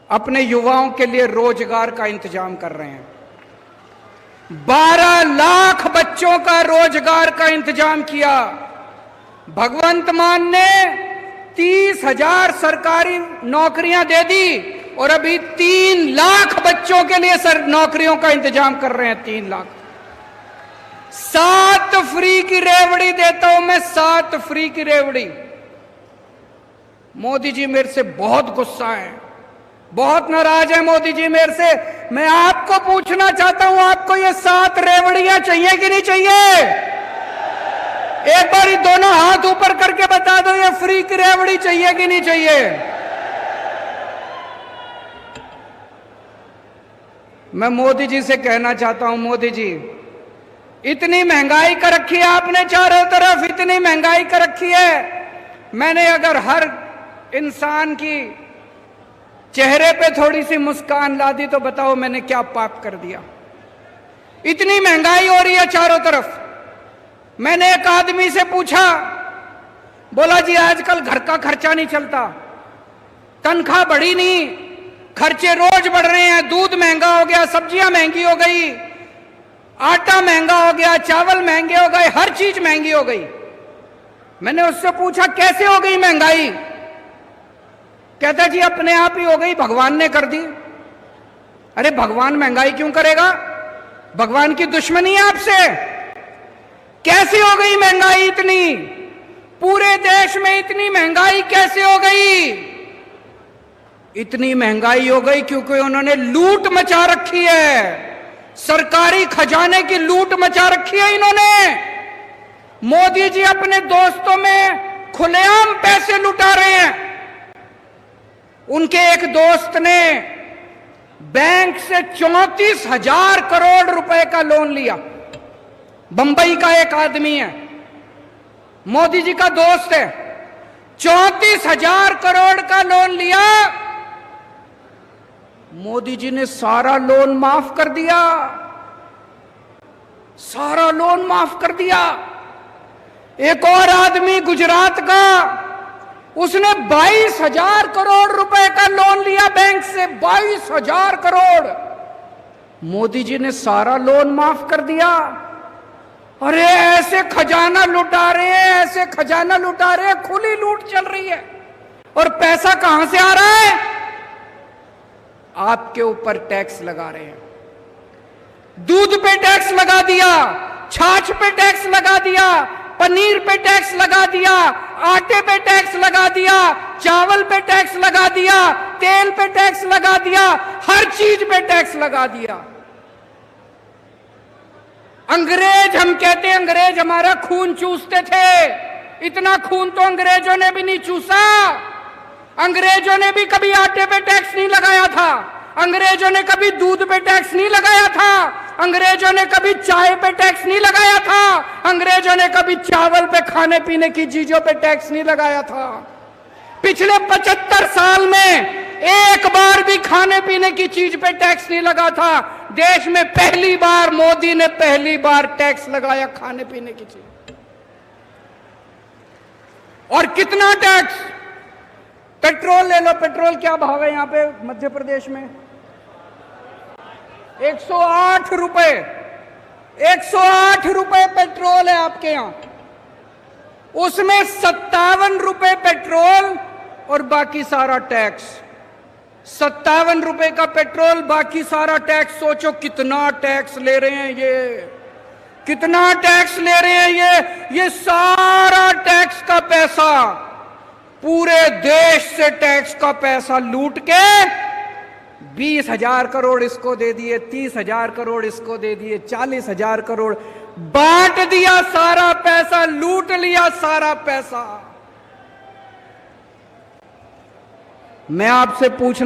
अपने युवाओं के लिए रोजगार का इंतजाम कर रहे हैं। 12 लाख बच्चों का रोजगार का इंतजाम किया। भगवंत मान ने 30,000 सरकारी नौकरियां दे दी और अभी 3 लाख बच्चों के लिए नौकरियों का इंतजाम कर रहे हैं। 3 लाख। 7 फ्री की रेवड़ी देता हूं मैं, 7 फ्री की रेवड़ी। मोदी जी मेरे से बहुत गुस्सा है, बहुत नाराज है मोदी जी मेरे से। मैं आपको पूछना चाहता हूं, आपको ये 7 रेवड़ियां चाहिए कि नहीं चाहिए? एक बार दोनों हाथ ऊपर करके बता दो, ये फ्री की रेवड़ी चाहिए कि नहीं चाहिए? मैं मोदी जी से कहना चाहता हूं, मोदी जी इतनी महंगाई कर रखी है आपने, चारों तरफ इतनी महंगाई कर रखी है। मैंने अगर हर इंसान की चेहरे पे थोड़ी सी मुस्कान ला दी तो बताओ मैंने क्या पाप कर दिया? इतनी महंगाई हो रही है चारों तरफ। मैंने एक आदमी से पूछा, बोला जी आजकल घर का खर्चा नहीं चलता, तनख्वाह बढ़ी नहीं, खर्चे रोज बढ़ रहे हैं। दूध महंगा हो गया, सब्जियां महंगी हो गई, आटा महंगा हो गया, चावल महंगे हो गए, हर चीज महंगी हो गई। मैंने उससे पूछा कैसे हो गई महंगाई? कहता जी अपने आप ही हो गई, भगवान ने कर दी। अरे भगवान महंगाई क्यों करेगा? भगवान की दुश्मनी है आपसे? कैसे हो गई महंगाई इतनी? पूरे देश में इतनी महंगाई कैसे हो गई? इतनी महंगाई हो गई क्योंकि उन्होंने लूट मचा रखी है, सरकारी खजाने की लूट मचा रखी है इन्होंने। मोदी जी अपने दोस्तों में खुलेआम पैसे लुटा रहे हैं। उनके एक दोस्त ने बैंक से 34,000 करोड़ रुपए का लोन लिया। बंबई का एक आदमी है, मोदी जी का दोस्त है, 34,000 करोड़ का लोन लिया। मोदी जी ने सारा लोन माफ कर दिया, सारा लोन माफ कर दिया। एक और आदमी गुजरात का, उसने 22,000 करोड़ रुपए का लोन लिया बैंक से, 22,000 करोड़। मोदी जी ने सारा लोन माफ कर दिया। अरे ऐसे खजाना लुटा रहे हैं, ऐसे खजाना लुटा रहे हैं, खुली लूट चल रही है। और पैसा कहां से आ रहा है? आपके ऊपर टैक्स लगा रहे हैं। दूध पे टैक्स लगा दिया, छाछ पे टैक्स लगा दिया, पनीर पे टैक्स लगा दिया, आटे पे टैक्स लगा दिया, चावल पे टैक्स लगा दिया, तेल पे टैक्स लगा दिया, हर चीज पे टैक्स लगा दिया। अंग्रेज, हम कहते हैं अंग्रेज हमारा खून चूसते थे, इतना खून तो अंग्रेजों ने भी नहीं चूसा। अंग्रेजों ने भी कभी आटे पे टैक्स नहीं लगाया था, अंग्रेजों ने कभी दूध पे टैक्स नहीं लगाया था, अंग्रेजों ने कभी चाय पे टैक्स नहीं लगाया था, अंग्रेजों ने कभी चावल पे, खाने पीने की चीजों पे टैक्स नहीं लगाया था। पिछले 75 साल में एक बार भी खाने पीने की चीज पे टैक्स नहीं लगा था। देश में पहली बार मोदी ने पहली बार टैक्स लगाया खाने पीने की चीज। और कितना टैक्स? पेट्रोल ले लो, पेट्रोल क्या भाव है यहां पे मध्य प्रदेश में? 108 रुपए, 108 रुपए पेट्रोल है आपके यहां। उसमें 57 रुपए पेट्रोल और बाकी सारा टैक्स। 57 रुपए का पेट्रोल, बाकी सारा टैक्स। सोचो कितना टैक्स ले रहे हैं ये, कितना टैक्स ले रहे हैं ये सारा टैक्स का पैसा, पूरे देश से टैक्स का पैसा लूट के 20,000 करोड़ इसको दे दिए, 30,000 करोड़ इसको दे दिए, 40,000 करोड़ बांट दिया, सारा पैसा लूट लिया, सारा पैसा। मैं आपसे पूछना